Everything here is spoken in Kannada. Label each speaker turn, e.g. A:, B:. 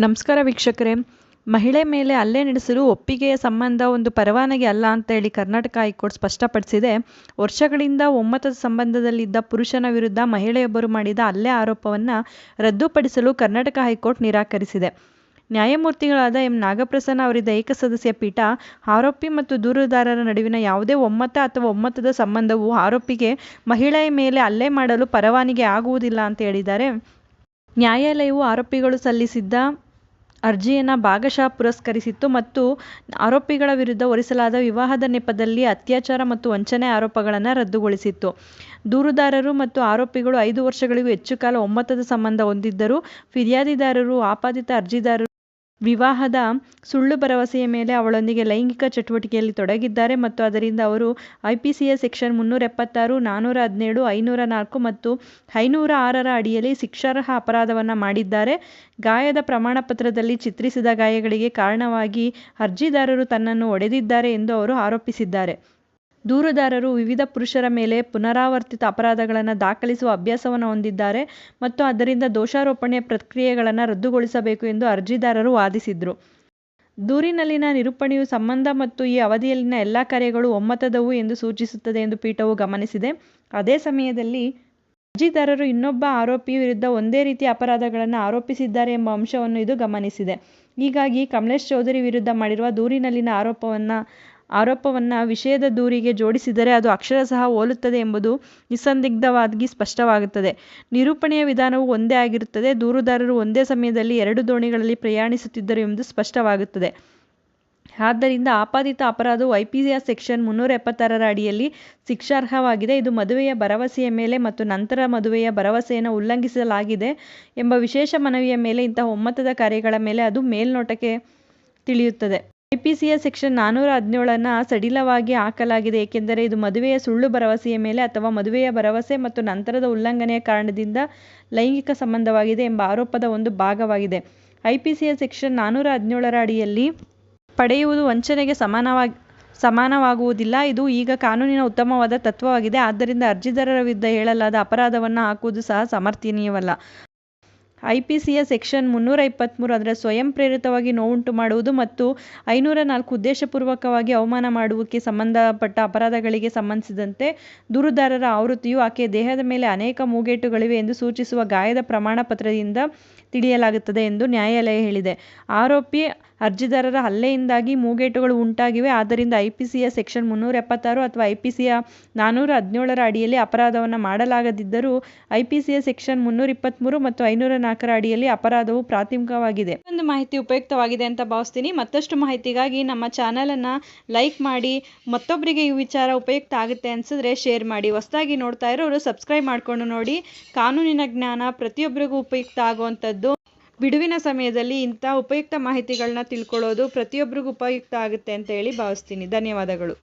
A: ನಮಸ್ಕಾರ ವೀಕ್ಷಕರೇ. ಮಹಿಳೆ ಮೇಲೆ ಹಲ್ಲೆ ನಡೆಸಲು ಒಪ್ಪಿಗೆಯ ಸಂಬಂಧ ಒಂದು ಪರವಾನಗಿ ಅಲ್ಲ ಅಂತ ಹೇಳಿ ಕರ್ನಾಟಕ ಹೈಕೋರ್ಟ್ ಸ್ಪಷ್ಟಪಡಿಸಿದೆ. ವರ್ಷಗಳಿಂದ ಒಮ್ಮತದ ಸಂಬಂಧದಲ್ಲಿದ್ದ ಪುರುಷನ ವಿರುದ್ಧ ಮಹಿಳೆಯೊಬ್ಬರು ಮಾಡಿದ ಹಲ್ಲೆ ಆರೋಪವನ್ನು ರದ್ದುಪಡಿಸಲು ಕರ್ನಾಟಕ ಹೈಕೋರ್ಟ್ ನಿರಾಕರಿಸಿದೆ. ನ್ಯಾಯಮೂರ್ತಿಗಳಾದ ಎಂ. ನಾಗಪ್ರಸನ್ನ ಅವರಿದ್ದ ಏಕಸದಸ್ಯ ಪೀಠ, ಆರೋಪಿ ಮತ್ತು ದೂರುದಾರರ ನಡುವಿನ ಯಾವುದೇ ಒಮ್ಮತ ಅಥವಾ ಒಮ್ಮತದ ಸಂಬಂಧವು ಆರೋಪಿಗೆ ಮಹಿಳೆಯ ಮೇಲೆ ಹಲ್ಲೆ ಮಾಡಲು ಪರವಾನಗಿ ಆಗುವುದಿಲ್ಲ ಅಂತ ಹೇಳಿದ್ದಾರೆ. ನ್ಯಾಯಾಲಯವು ಆರೋಪಿಗಳು ಸಲ್ಲಿಸಿದ್ದ ಅರ್ಜಿಯನ್ನು ಭಾಗಶಃ ಪುರಸ್ಕರಿಸಿತ್ತು ಮತ್ತು ಆರೋಪಿಗಳ ವಿರುದ್ಧ ಹೊರಿಸಲಾದ ವಿವಾಹದ ನೆಪದಲ್ಲಿ ಅತ್ಯಾಚಾರ ಮತ್ತು ವಂಚನೆ ಆರೋಪಗಳನ್ನು ರದ್ದುಗೊಳಿಸಿತ್ತು. ದೂರುದಾರರು ಮತ್ತು ಆರೋಪಿಗಳು 5 ವರ್ಷಗಳಿಗೂ ಹೆಚ್ಚು ಕಾಲ ಒಮ್ಮತದ ಸಂಬಂಧ ಹೊಂದಿದ್ದರು. ಫಿರ್ಯಾದಿದಾರರು ಆಪಾದಿತ ಅರ್ಜಿದಾರರು ವಿವಾಹದ ಸುಳ್ಳು ಭರವಸೆಯ ಮೇಲೆ ಅವಳೊಂದಿಗೆ ಲೈಂಗಿಕ ಚಟುವಟಿಕೆಯಲ್ಲಿ ತೊಡಗಿದ್ದಾರೆ ಮತ್ತು ಅದರಿಂದ ಅವರು ಐಪಿಸಿಯ ಸೆಕ್ಷನ್ 376, 417, 504 ಮತ್ತು 506ರ ಅಡಿಯಲ್ಲಿ ಶಿಕ್ಷಾರ್ಹ ಅಪರಾಧವನ್ನು ಮಾಡಿದ್ದಾರೆ. ಗಾಯದ ಪ್ರಮಾಣಪತ್ರದಲ್ಲಿ ಚಿತ್ರಿಸಿದ ಗಾಯಗಳಿಗೆ ಕಾರಣವಾಗಿ ಅರ್ಜಿದಾರರು ತನ್ನನ್ನು ಹೊಡೆದಿದ್ದಾರೆ ಎಂದು ಅವರು ಆರೋಪಿಸಿದ್ದಾರೆ. ದೂರುದಾರರು ವಿವಿಧ ಪುರುಷರ ಮೇಲೆ ಪುನರಾವರ್ತಿತ ಅಪರಾಧಗಳನ್ನು ದಾಖಲಿಸುವ ಅಭ್ಯಾಸವನ್ನು ಹೊಂದಿದ್ದಾರೆ ಮತ್ತು ಆದ್ದರಿಂದ ದೋಷಾರೋಪಣೆಯ ಪ್ರಕ್ರಿಯೆಗಳನ್ನು ರದ್ದುಗೊಳಿಸಬೇಕು ಎಂದು ಅರ್ಜಿದಾರರು ವಾದಿಸಿದರು. ದೂರಿನಲ್ಲಿನ ನಿರೂಪಣೆಯು ಸಂಬಂಧ ಮತ್ತು ಈ ಅವಧಿಯಲ್ಲಿನ ಎಲ್ಲ ಕಾರ್ಯಗಳು ಒಮ್ಮತದವು ಎಂದು ಸೂಚಿಸುತ್ತದೆ ಎಂದು ಪೀಠವು ಗಮನಿಸಿದೆ. ಅದೇ ಸಮಯದಲ್ಲಿ ಅರ್ಜಿದಾರರು ಇನ್ನೊಬ್ಬ ಆರೋಪಿಯ ವಿರುದ್ಧ ಒಂದೇ ರೀತಿಯ ಅಪರಾಧಗಳನ್ನು ಆರೋಪಿಸಿದ್ದಾರೆ ಎಂಬ ಅಂಶವನ್ನು ಇದು ಗಮನಿಸಿದೆ. ಹೀಗಾಗಿ ಕಮಲೇಶ್ ಚೌಧರಿ ವಿರುದ್ಧ ಮಾಡಿರುವ ದೂರಿನಲ್ಲಿನ ಆರೋಪವನ್ನು ವಿಷಯದ ದೂರಿಗೆ ಜೋಡಿಸಿದರೆ ಅದು ಅಕ್ಷರಶಃ ಹೋಲುತ್ತದೆ ಎಂಬುದು ನಿಸ್ಸಂದಿಗ್ಧವಾಗಿ ಸ್ಪಷ್ಟವಾಗುತ್ತದೆ. ನಿರೂಪಣೆಯ ವಿಧಾನವು ಒಂದೇ ಆಗಿರುತ್ತದೆ. ದೂರುದಾರರು ಒಂದೇ ಸಮಯದಲ್ಲಿ 2 ದೋಣಿಗಳಲ್ಲಿ ಪ್ರಯಾಣಿಸುತ್ತಿದ್ದರು ಎಂಬುದು ಸ್ಪಷ್ಟವಾಗುತ್ತದೆ. ಆದ್ದರಿಂದ ಆಪಾದಿತ ಅಪರಾಧವು ಐಪಿಸಿಯ ಸೆಕ್ಷನ್ 376ರ ಅಡಿಯಲ್ಲಿ ಶಿಕ್ಷಾರ್ಹವಾಗಿದೆ. ಇದು ಮದುವೆಯ ಭರವಸೆಯ ಮೇಲೆ ಮತ್ತು ನಂತರ ಮದುವೆಯ ಭರವಸೆಯನ್ನು ಉಲ್ಲಂಘಿಸಲಾಗಿದೆ ಎಂಬ ವಿಶೇಷ ಮನವಿಯ ಮೇಲೆ ಇಂತಹ ಒಮ್ಮತದ ಕಾರ್ಯಗಳ ಮೇಲೆ ಅದು ಮೇಲ್ನೋಟಕ್ಕೆ ತಿಳಿಯುತ್ತದೆ. ಐಪಿಸಿಯ ಸೆಕ್ಷನ್ 417ನ್ನು ಸಡಿಲವಾಗಿ ಹಾಕಲಾಗಿದೆ ಏಕೆಂದರೆ ಇದು ಮದುವೆಯ ಸುಳ್ಳು ಭರವಸೆಯ ಮೇಲೆ ಅಥವಾ ಮದುವೆಯ ಭರವಸೆ ಮತ್ತು ನಂತರದ ಉಲ್ಲಂಘನೆಯ ಕಾರಣದಿಂದ ಲೈಂಗಿಕ ಸಂಬಂಧವಾಗಿದೆ ಎಂಬ ಆರೋಪದ ಒಂದು ಭಾಗವಾಗಿದೆ. ಐಪಿಸಿಯ ಸೆಕ್ಷನ್ 417ರ ಅಡಿಯಲ್ಲಿ ಪಡೆಯುವುದು ವಂಚನೆಗೆ ಸಮಾನವಾಗುವುದಿಲ್ಲ. ಇದು ಈಗ ಕಾನೂನಿನ ಉತ್ತಮವಾದ ತತ್ವವಾಗಿದೆ. ಆದ್ದರಿಂದ ಅರ್ಜಿದಾರರ ವಿರುದ್ಧ ಹೇಳಲಾದ ಅಪರಾಧವನ್ನು ಹಾಕುವುದು ಸಹ ಸಮರ್ಥನೀಯವಲ್ಲ. ಐಪಿಸಿಯ ಸೆಕ್ಷನ್ 323 ಅಂದರೆ ಸ್ವಯಂ ಪ್ರೇರಿತವಾಗಿ ನೋವುಂಟು ಮಾಡುವುದು ಮತ್ತು 504 ಉದ್ದೇಶಪೂರ್ವಕವಾಗಿ ಅವಮಾನ ಮಾಡುವುದಕ್ಕೆ ಸಂಬಂಧಪಟ್ಟ ಅಪರಾಧಗಳಿಗೆ ಸಂಬಂಧಿಸಿದಂತೆ ದೂರುದಾರರ ಆವೃತ್ತಿಯು ಆಕೆಯ ದೇಹದ ಮೇಲೆ ಅನೇಕ ಮೂಗೇಟುಗಳಿವೆ ಎಂದು ಸೂಚಿಸುವ ಗಾಯದ ಪ್ರಮಾಣಪತ್ರದಿಂದ ತಿಳಿಯಲಾಗುತ್ತದೆ ಎಂದು ನ್ಯಾಯಾಲಯ ಹೇಳಿದೆ. ಆರೋಪಿ ಅರ್ಜಿದಾರರ ಹಲ್ಲೆಯಿಂದಾಗಿ ಮೂಗೇಟುಗಳು ಉಂಟಾಗಿವೆ. ಆದ್ದರಿಂದ ಐಪಿಸಿಯ ಸೆಕ್ಷನ್ 376 ಅಥವಾ ಐಪಿಸಿಯ 417ರ ಅಡಿಯಲ್ಲಿ ಅಪರಾಧವನ್ನು ಮಾಡಲಾಗದಿದ್ದರೂ ಐಪಿಸಿಯ ಸೆಕ್ಷನ್ 323 ಮತ್ತು 504ರ ಅಡಿಯಲ್ಲಿ ಅಪರಾಧವು ಪ್ರಾಥಮಿಕವಾಗಿದೆ. ಒಂದು ಮಾಹಿತಿ ಉಪಯುಕ್ತವಾಗಿದೆ ಅಂತ ಭಾವಿಸ್ತೀನಿ. ಮತ್ತಷ್ಟು ಮಾಹಿತಿಗಾಗಿ ನಮ್ಮ ಚಾನಲನ್ನು ಲೈಕ್ ಮಾಡಿ, ಮತ್ತೊಬ್ಬರಿಗೆ ಈ ವಿಚಾರ ಉಪಯುಕ್ತ ಆಗುತ್ತೆ ಅನಿಸಿದ್ರೆ ಶೇರ್ ಮಾಡಿ. ಹೊಸದಾಗಿ ನೋಡ್ತಾ ಇರೋರು ಸಬ್ಸ್ಕ್ರೈಬ್ ಮಾಡಿಕೊಂಡು ನೋಡಿ. ಕಾನೂನಿನ ಜ್ಞಾನ ಪ್ರತಿಯೊಬ್ಬರಿಗೂ ಉಪಯುಕ್ತ ಆಗುವಂಥದ್ದು. ಬಿಡುವಿನ ಸಮಯದಲ್ಲಿ ಇಂಥ ಉಪಯುಕ್ತ ಮಾಹಿತಿಗಳನ್ನ ತಿಳ್ಕೊಳ್ಳೋದು ಪ್ರತಿಯೊಬ್ಬರಿಗೂ ಉಪಯುಕ್ತ ಆಗುತ್ತೆ ಅಂತ ಹೇಳಿ ಭಾವಿಸ್ತೀನಿ. ಧನ್ಯವಾದಗಳು.